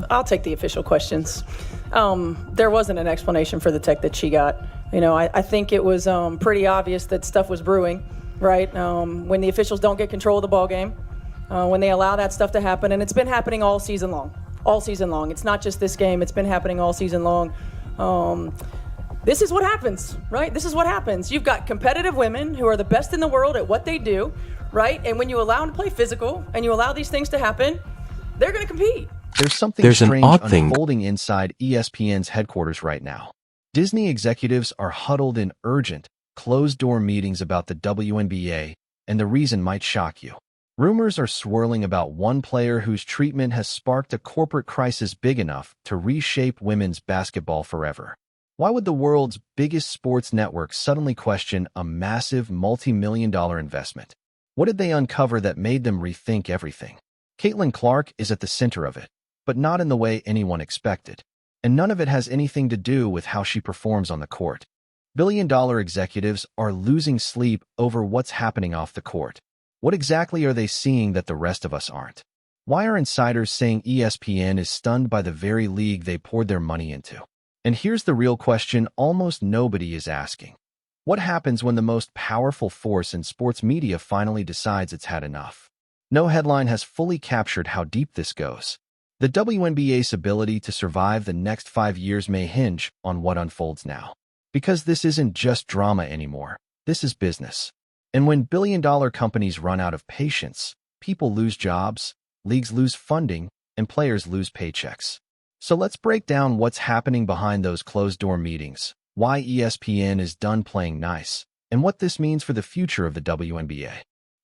I'll take the official questions. There wasn't an explanation for the tech that she got. I think it was pretty obvious that stuff was brewing, right? When the officials don't get control of the ball game, when they allow that stuff to happen, and it's been happening all season long. All season long. It's not just this game. It's been happening all season long. This is what happens, right? This is what happens. You've got competitive women who are the best in the world at what they do, right? And when you allow them to play physical and you allow these things to happen, they're going to compete. There's something strange unfolding inside ESPN's headquarters right now. Disney executives are huddled in urgent, closed-door meetings about the WNBA, and the reason might shock you. Rumors are swirling about one player whose treatment has sparked a corporate crisis big enough to reshape women's basketball forever. Why would the world's biggest sports network suddenly question a massive multi-million-dollar investment? What did they uncover that made them rethink everything? Caitlyn Clark is at the center of it, but not in the way anyone expected. And none of it has anything to do with how she performs on the court. Billion-dollar executives are losing sleep over what's happening off the court. What exactly are they seeing that the rest of us aren't? Why are insiders saying ESPN is stunned by the very league they poured their money into? And here's the real question almost nobody is asking. What happens when the most powerful force in sports media finally decides it's had enough? No headline has fully captured how deep this goes. The WNBA's ability to survive the next 5 years may hinge on what unfolds now. Because this isn't just drama anymore. This is business. And when billion-dollar companies run out of patience, people lose jobs, leagues lose funding, and players lose paychecks. So let's break down what's happening behind those closed-door meetings, why ESPN is done playing nice, and what this means for the future of the WNBA.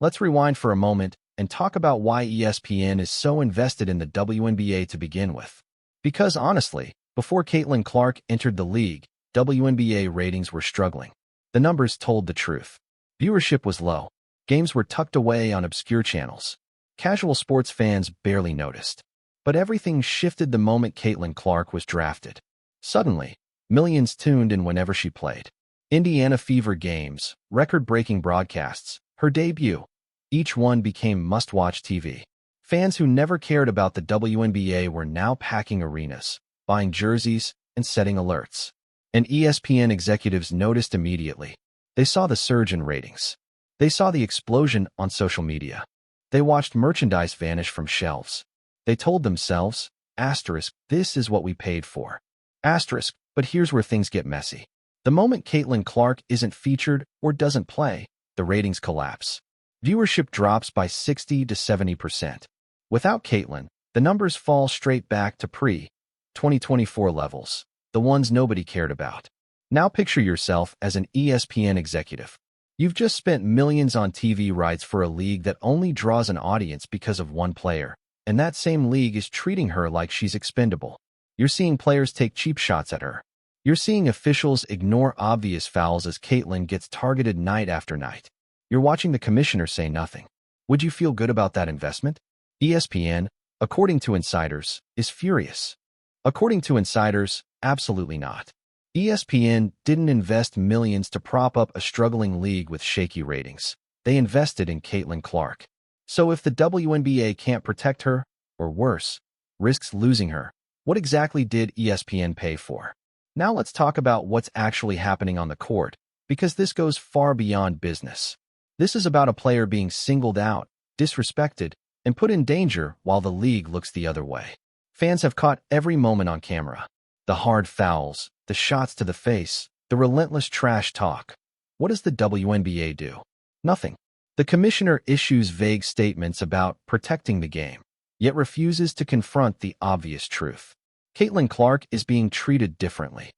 Let's rewind for a moment and talk about why ESPN is so invested in the WNBA to begin with. Because honestly, before Caitlyn Clark entered the league, WNBA ratings were struggling. The numbers told the truth. Viewership was low. Games were tucked away on obscure channels. Casual sports fans barely noticed. But everything shifted the moment Caitlyn Clark was drafted. Suddenly, millions tuned in whenever she played. Indiana Fever games, record-breaking broadcasts, her debut. Each one became must-watch TV. Fans who never cared about the WNBA were now packing arenas, buying jerseys, and setting alerts. And ESPN executives noticed immediately. They saw the surge in ratings. They saw the explosion on social media. They watched merchandise vanish from shelves. They told themselves, this is what we paid for. But here's where things get messy. The moment Caitlyn Clark isn't featured or doesn't play, the ratings collapse. Viewership drops by 60 to 70%. Without Caitlyn, the numbers fall straight back to pre-2024 levels, the ones nobody cared about. Now picture yourself as an ESPN executive. You've just spent millions on TV rights for a league that only draws an audience because of one player, and that same league is treating her like she's expendable. You're seeing players take cheap shots at her. You're seeing officials ignore obvious fouls as Caitlyn gets targeted night after night. You're watching the commissioner say nothing. Would you feel good about that investment? ESPN, according to insiders, is furious. According to insiders, absolutely not. ESPN didn't invest millions to prop up a struggling league with shaky ratings. They invested in Caitlyn Clark. So if the WNBA can't protect her, or worse, risks losing her, what exactly did ESPN pay for? Now let's talk about what's actually happening on the court, because this goes far beyond business. This is about a player being singled out, disrespected, and put in danger while the league looks the other way. Fans have caught every moment on camera. The hard fouls, the shots to the face, the relentless trash talk. What does the WNBA do? Nothing. The commissioner issues vague statements about protecting the game, yet refuses to confront the obvious truth. Caitlyn Clark is being treated differently.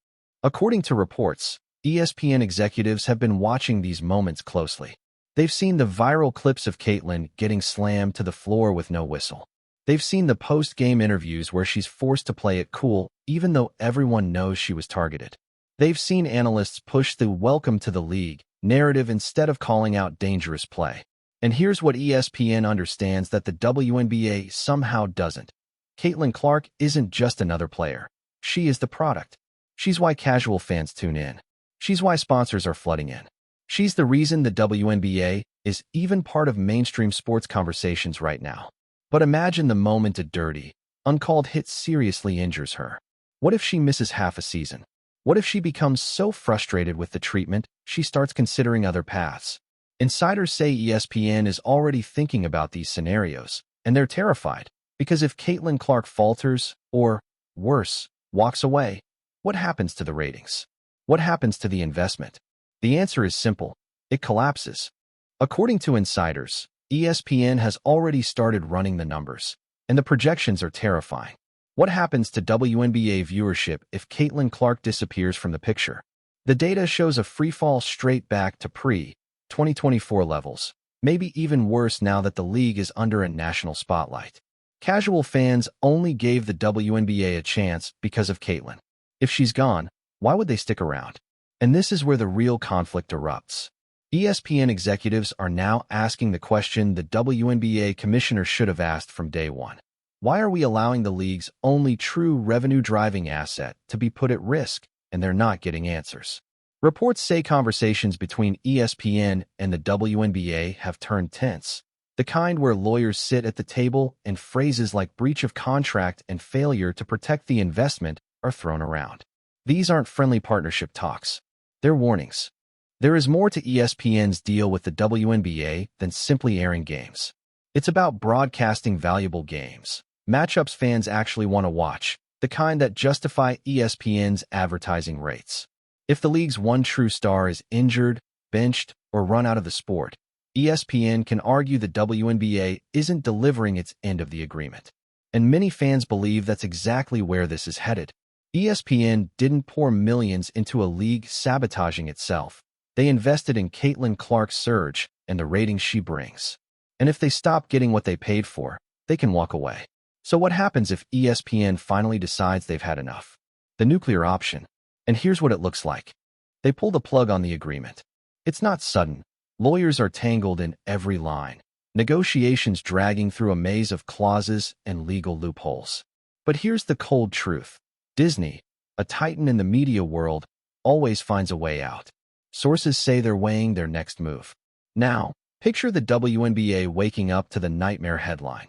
According to reports, ESPN executives have been watching these moments closely. They've seen the viral clips of Caitlyn getting slammed to the floor with no whistle. They've seen the post-game interviews where she's forced to play it cool, even though everyone knows she was targeted. They've seen analysts push the welcome to the league narrative instead of calling out dangerous play. And here's what ESPN understands that the WNBA somehow doesn't. Caitlyn Clark isn't just another player. She is the product. She's why casual fans tune in. She's why sponsors are flooding in. She's the reason the WNBA is even part of mainstream sports conversations right now. But imagine the moment a dirty, uncalled hit seriously injures her? What if she misses half a season? What if she becomes so frustrated with the treatment, she starts considering other paths? Insiders say ESPN is already thinking about these scenarios, and they're terrified, because if Caitlyn Clark falters, or, worse, walks away, what happens to the ratings? What happens to the investment? The answer is simple. It collapses. According to insiders, ESPN has already started running the numbers, and the projections are terrifying. What happens to WNBA viewership if Caitlyn Clark disappears from the picture? The data shows a freefall straight back to pre-2024 levels, maybe even worse now that the league is under a national spotlight. Casual fans only gave the WNBA a chance because of Caitlyn. If she's gone, why would they stick around? And this is where the real conflict erupts. ESPN executives are now asking the question the WNBA commissioner should have asked from day one. Why are we allowing the league's only true revenue-driving asset to be put at risk, and they're not getting answers? Reports say conversations between ESPN and the WNBA have turned tense, the kind where lawyers sit at the table and phrases like breach of contract and failure to protect the investment are thrown around. These aren't friendly partnership talks. They're warnings. There is more to ESPN's deal with the WNBA than simply airing games. It's about broadcasting valuable games, matchups fans actually want to watch, the kind that justify ESPN's advertising rates. If the league's one true star is injured, benched, or run out of the sport, ESPN can argue the WNBA isn't delivering its end of the agreement. And many fans believe that's exactly where this is headed. ESPN didn't pour millions into a league sabotaging itself. They invested in Caitlyn Clark's surge and the ratings she brings. And if they stop getting what they paid for, they can walk away. So what happens if ESPN finally decides they've had enough? The nuclear option. And here's what it looks like. They pull the plug on the agreement. It's not sudden. Lawyers are tangled in every line. Negotiations dragging through a maze of clauses and legal loopholes. But here's the cold truth. Disney, a titan in the media world, always finds a way out. Sources say they're weighing their next move. Now, picture the WNBA waking up to the nightmare headline.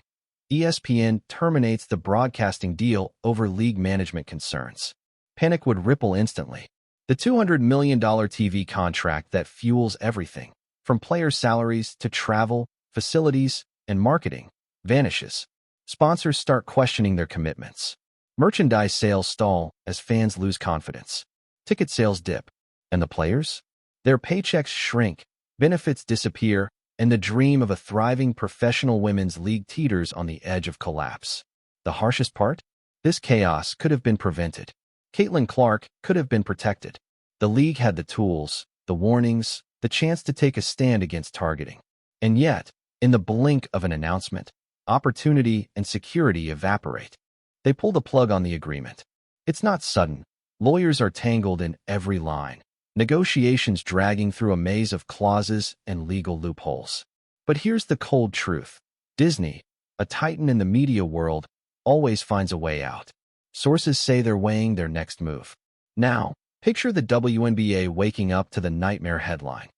ESPN terminates the broadcasting deal over league management concerns. Panic would ripple instantly. The $200 million TV contract that fuels everything, from player salaries to travel, facilities, and marketing, vanishes. Sponsors start questioning their commitments. Merchandise sales stall as fans lose confidence. Ticket sales dip. And the players? Their paychecks shrink, benefits disappear, and the dream of a thriving professional women's league teeters on the edge of collapse. The harshest part? This chaos could have been prevented. Caitlyn Clark could have been protected. The league had the tools, the warnings, the chance to take a stand against targeting. And yet, in the blink of an announcement, opportunity and security evaporate. They pull the plug on the agreement. It's not sudden. Lawyers are tangled in every line. Negotiations dragging through a maze of clauses and legal loopholes. But here's the cold truth. Disney, a titan in the media world, always finds a way out. Sources say they're weighing their next move. Now, picture the WNBA waking up to the nightmare headline.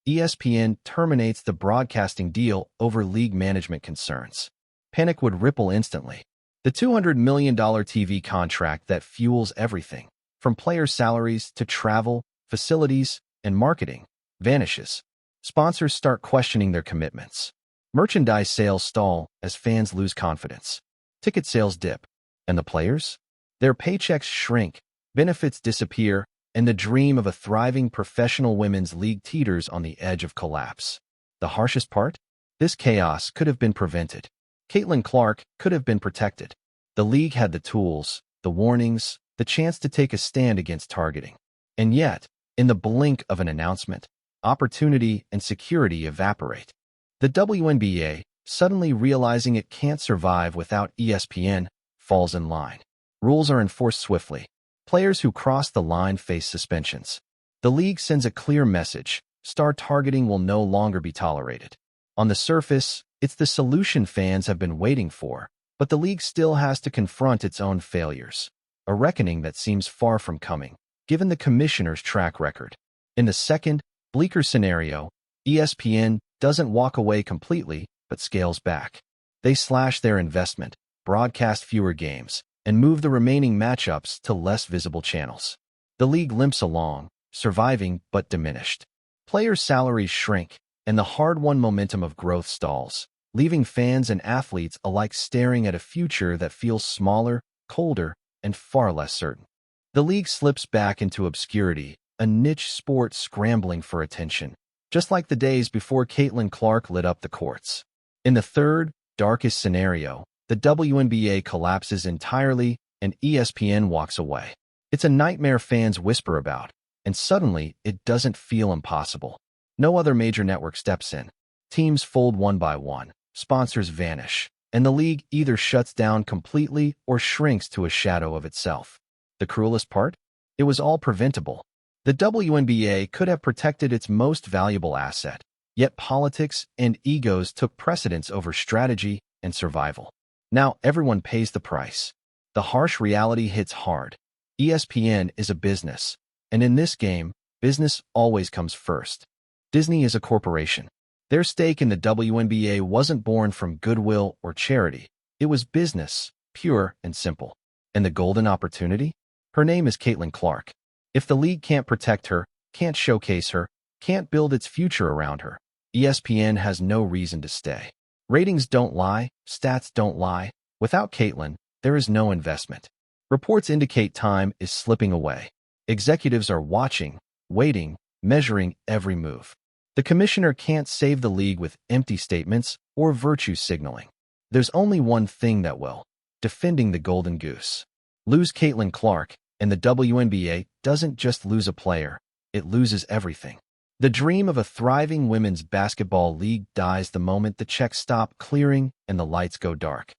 ESPN terminates the broadcasting deal over league management concerns. Panic would ripple instantly. The $200 million TV contract that fuels everything, from player salaries to travel, facilities, and marketing, vanishes. Sponsors start questioning their commitments. Merchandise sales stall as fans lose confidence. Ticket sales dip. And the players? Their paychecks shrink, benefits disappear, and the dream of a thriving professional women's league teeters on the edge of collapse. The harshest part? This chaos could have been prevented. Caitlyn Clark could have been protected. The league had the tools, the warnings, the chance to take a stand against targeting. And yet, in the blink of an announcement, opportunity and security evaporate. The WNBA, suddenly realizing it can't survive without ESPN, falls in line. Rules are enforced swiftly. Players who cross the line face suspensions. The league sends a clear message: star targeting will no longer be tolerated. On the surface, it's the solution fans have been waiting for, but the league still has to confront its own failures. A reckoning that seems far from coming, given the commissioner's track record. In the second, bleaker scenario, ESPN doesn't walk away completely, but scales back. They slash their investment, broadcast fewer games, and move the remaining matchups to less visible channels. The league limps along, surviving but diminished. Players' salaries shrink, and the hard-won momentum of growth stalls, leaving fans and athletes alike staring at a future that feels smaller, colder, and far less certain. The league slips back into obscurity, a niche sport scrambling for attention, just like the days before Caitlyn Clark lit up the courts. In the third, darkest scenario, the WNBA collapses entirely and ESPN walks away. It's a nightmare fans whisper about, and suddenly it doesn't feel impossible. No other major network steps in. Teams fold one by one, sponsors vanish, and the league either shuts down completely or shrinks to a shadow of itself. The cruelest part? It was all preventable. The WNBA could have protected its most valuable asset, yet politics and egos took precedence over strategy and survival. Now everyone pays the price. The harsh reality hits hard. ESPN is a business, and in this game, business always comes first. Disney is a corporation. Their stake in the WNBA wasn't born from goodwill or charity. It was business, pure and simple. And the golden opportunity? Her name is Caitlyn Clark. If the league can't protect her, can't showcase her, can't build its future around her, ESPN has no reason to stay. Ratings don't lie, stats don't lie. Without Caitlyn, there is no investment. Reports indicate time is slipping away. Executives are watching, waiting, measuring every move. The commissioner can't save the league with empty statements or virtue signaling. There's only one thing that will: defending the golden goose. Lose Caitlyn Clark, and the WNBA doesn't just lose a player, it loses everything. The dream of a thriving women's basketball league dies the moment the checks stop clearing and the lights go dark.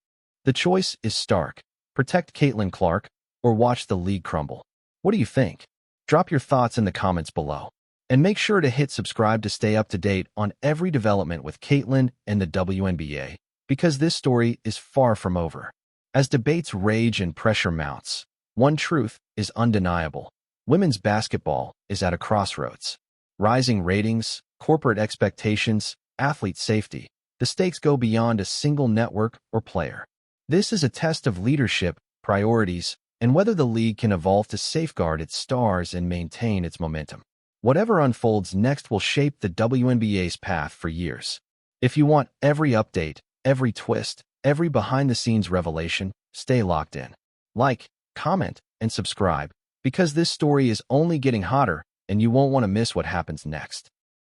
The choice is stark: protect Caitlyn Clark or watch the league crumble. What do you think? Drop your thoughts in the comments below. And make sure to hit subscribe to stay up to date on every development with Caitlyn and the WNBA, because this story is far from over. As debates rage and pressure mounts, one truth is undeniable: women's basketball is at a crossroads. Rising ratings, corporate expectations, athlete safety, the stakes go beyond a single network or player. This is a test of leadership, priorities, and whether the league can evolve to safeguard its stars and maintain its momentum. Whatever unfolds next will shape the WNBA's path for years. If you want every update, every twist, every behind-the-scenes revelation, stay locked in. Like, comment, and subscribe, because this story is only getting hotter, and you won't want to miss what happens next.